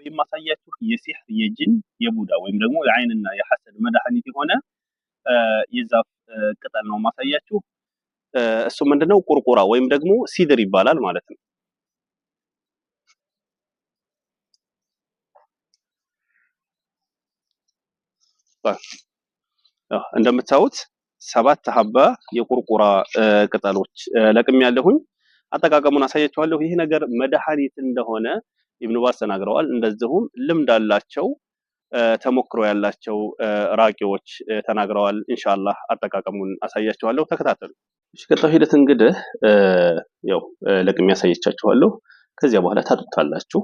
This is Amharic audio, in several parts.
ወይም ማሳያችሁ የሲህር የጅን የቡዳ ወይም ደግሞ የአይንና የሐሰድ መድኃኒት የሆነ የዛፍ ቅጠል ነው ማሳያችሁ። እሱ ምንድነው ቁርቁራ ወይም ደግሞ ሲድር ይባላል ማለት ነው። እንደምታዩት 7 ሀባ የቁርቁራ ቅጠሎች ለቅም ያለሁኝ አጠቃቀሙን አሳያችኋለሁ። ይሄ ነገር መድኃኒት እንደሆነ ኢብኑ ባስ ተናግረዋል። እንደዚሁም ልምድ አላቸው ተሞክሮ ያላቸው ራቂዎች ተናግረዋል። ኢንሻአላህ አጠቃቀሙን አሳያችኋለሁ። ተከታተሉ። እሺ ቀጣዩ ሂደት እንግዲህ ያው ለቅም ያሳያችኋለሁ። ከዚያ በኋላ ታጡታላችሁ።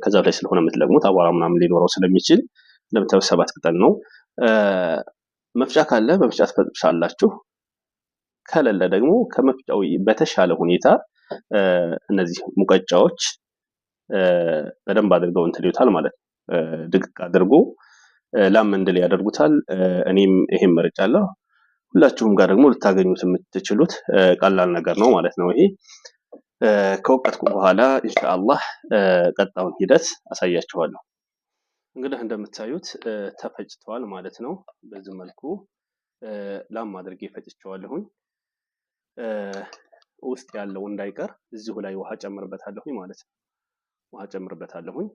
ከዛ ላይ ስለሆነ የምትለቅሙት አቧራ ምናምን ሊኖረው ስለሚችል እንደምታዩት 7 ቅጠል ነው። መፍጫ ካለ በመፍጫ ትፈጩታላችሁ። ከሌለ ደግሞ ከመፍጫው በተሻለ ሁኔታ እነዚህ ሙቀጫዎች በደንብ አድርገው እንትን ይሉታል ማለት ነው። ድቅቅ አድርጎ ላም እንድል ያደርጉታል። እኔም ይሄን መርጫለሁ። ሁላችሁም ጋር ደግሞ ልታገኙት የምትችሉት ቀላል ነገር ነው ማለት ነው። ይሄ ከወቀጥኩ በኋላ ኢንሻአላህ ቀጣውን ሂደት አሳያችኋለሁ። እንግዲህ እንደምታዩት ተፈጭቷል ማለት ነው። በዚህ መልኩ ላም አድርጌ ፈጭቼዋለሁኝ። ውስጥ ያለው እንዳይቀር እዚሁ ላይ ውሃ ጨምርበታለሁኝ ማለት ነው። ውሃ ጨምርበታለሁኝ።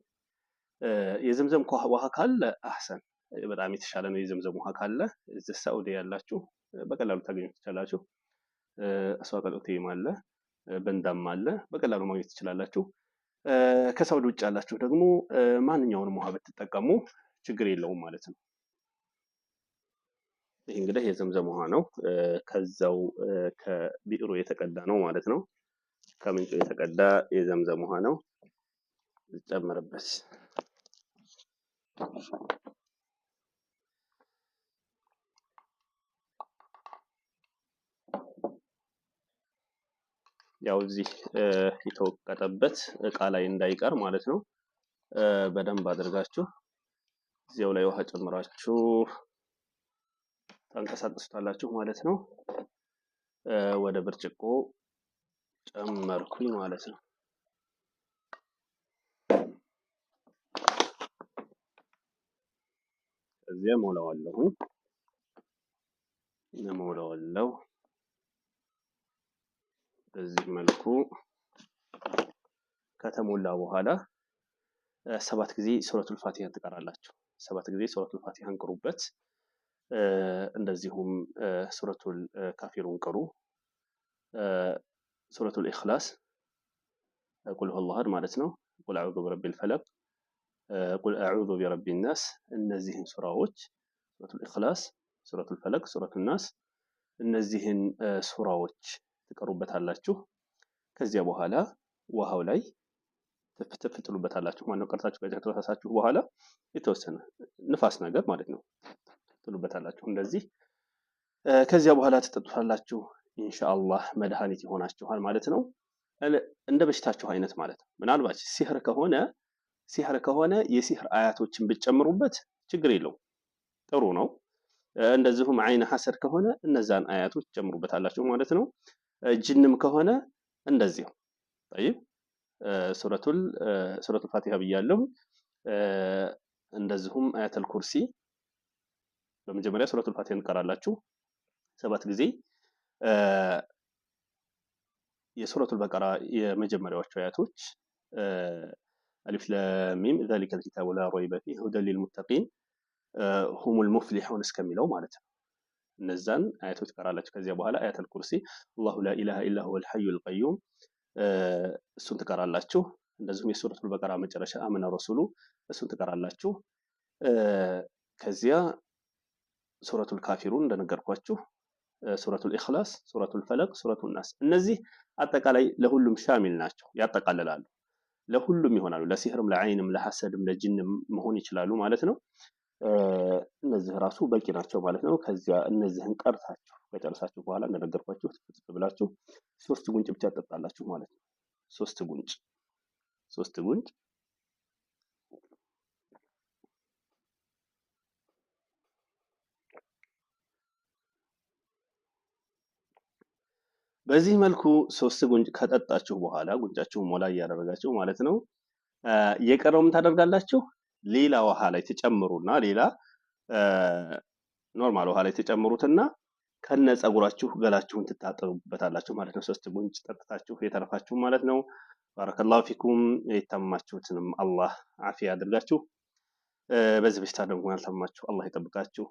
የዘምዘም ውሃ ካለ አህሰን በጣም የተሻለ ነው። የዘምዘም ውሃ ካለ እዚህ ሳውዲ ያላችሁ በቀላሉ ታገኙት ትችላላችሁ። አስዋቀሎቴም አለ በንዳም አለ በቀላሉ ማግኘት ትችላላችሁ። ከሳውዲ ውጭ ያላችሁ ደግሞ ማንኛውንም ውሃ ብትጠቀሙ ችግር የለውም ማለት ነው። ይሄ እንግዲህ የዘምዘም ውሃ ነው። ከዛው ከቢዕሩ የተቀዳ ነው ማለት ነው። ከምንጩ የተቀዳ የዘምዘም ውሃ ነው። ጨምርበት። ያው እዚህ የተወቀጠበት እቃ ላይ እንዳይቀር ማለት ነው። በደንብ አድርጋችሁ እዚያው ላይ ውሃ ጨምራችሁ ታንቀሳቅሱታላችሁ ማለት ነው። ወደ ብርጭቆ ጨመርኩኝ ማለት ነው። እዚያ ሞላዋለሁ በዚህ መልኩ ከተሞላ በኋላ 7 ጊዜ ሱረቱል ፋቲሃ ትቀራላችሁ። 7 ጊዜ ሱረቱል ፋቲሃን ቅሩበት። እንደዚሁም ሱረቱል ካፊሩን ቅሩ። ሱረቱል ኢኽላስ ቁል ሁወ አላሁ አሐድ ማለት ነው። ቁል አዑዙ ቢረቢል ፈለቅ፣ ቁል አዑዙ ቢረቢን ናስ። እነዚህን ሱራዎች ሱረቱል ኢኽላስ፣ ሱረቱል ፈለቅ፣ ሱረቱል ናስ እነዚህን ሱራዎች ትቀሩበታላችሁ። ከዚያ በኋላ ውሃው ላይ ትፍትፍ ትሉበታላችሁ ማለት ነው። ቀርታችሁ ከተሳሳችሁ በኋላ የተወሰነ ንፋስ ነገር ማለት ነው ትሉበታላችሁ እንደዚህ። ከዚያ በኋላ ትጠጡታላችሁ። ኢንሻአላህ መድኃኒት ይሆናችኋል ማለት ነው። እንደ በሽታችሁ አይነት ማለት ነው። ምናልባት ሲህር ከሆነ የሲህር አያቶችን ብትጨምሩበት ችግር የለውም፣ ጥሩ ነው። እንደዚሁም አይነ ሐሰድ ከሆነ እነዛን አያቶች ጨምሩበታላችሁ ማለት ነው። ጅንም ከሆነ እንደዚሁ طيب ሱረቱል ፋቲሃ ብያለሁ። እንደዚሁም አያተል ኩርሲ በመጀመሪያ ሱረቱል ፋቲሃን እንቀራላችሁ 7 ጊዜ። የሱረቱል በቀራ የመጀመሪያዎቹ አያቶች አሊፍ ላም ሚም ዛሊከል ኪታቡ ላ ረይበ ፊህ ሁደን ሊልሙተቂን ሁሙል ሙፍሊሑን እስከሚለው ማለት ነው። እነዛን አያቶች ትቀራላችሁ። ከዚያ በኋላ አያተል ኩርሲ አላሁ ላ ኢላሃ ኢላ ሁወል ሐዩል ቀዩም እሱን ትቀራላችሁ። እንደዚሁም የሱረቱል በቀራ መጨረሻ አመነ ረሱሉ እሱን ትቀራላችሁ። ከዚያ ሱረቱል ካፊሩን እንደነገርኳችሁ፣ ሱረቱል ኢኽላስ፣ ሱረቱል ፈለቅ፣ ሱረቱል ናስ እነዚህ አጠቃላይ ለሁሉም ሻሚል ናቸው፣ ያጠቃልላሉ። ለሁሉም ይሆናሉ። ለሲህርም፣ ለዓይንም፣ ለሐሰድም፣ ለጅንም መሆን ይችላሉ ማለት ነው። እነዚህ ራሱ በቂ ናቸው ማለት ነው። ከዚያ እነዚህን ቀርታችሁ ከጨረሳችሁ በኋላ እንደነገርኳችሁ ትፍትፍ ብላችሁ 3 ጉንጭ ብቻ ትጠጣላችሁ ማለት ነው። 3 ጉንጭ በዚህ መልኩ 3 ጉንጭ ከጠጣችሁ በኋላ ጉንጫችሁን ሞላ እያደረጋችሁ ማለት ነው። የቀረውም ታደርጋላችሁ ሌላ ውሃ ላይ ተጨምሩና ሌላ ኖርማል ውሃ ላይ ተጨምሩትና ከነ ጸጉራችሁ ገላችሁን ትታጠቡበታላችሁ ማለት ነው። 3 ጉንጭ ጠጥታችሁ የተረፋችሁ ማለት ነው። ባረከላሁ ፊኩም። የታመማችሁትንም አላህ አፊያ ያድርጋችሁ። በዚህ በሽታ ደግሞ ያልታመማችሁ አላህ ይጠብቃችሁ።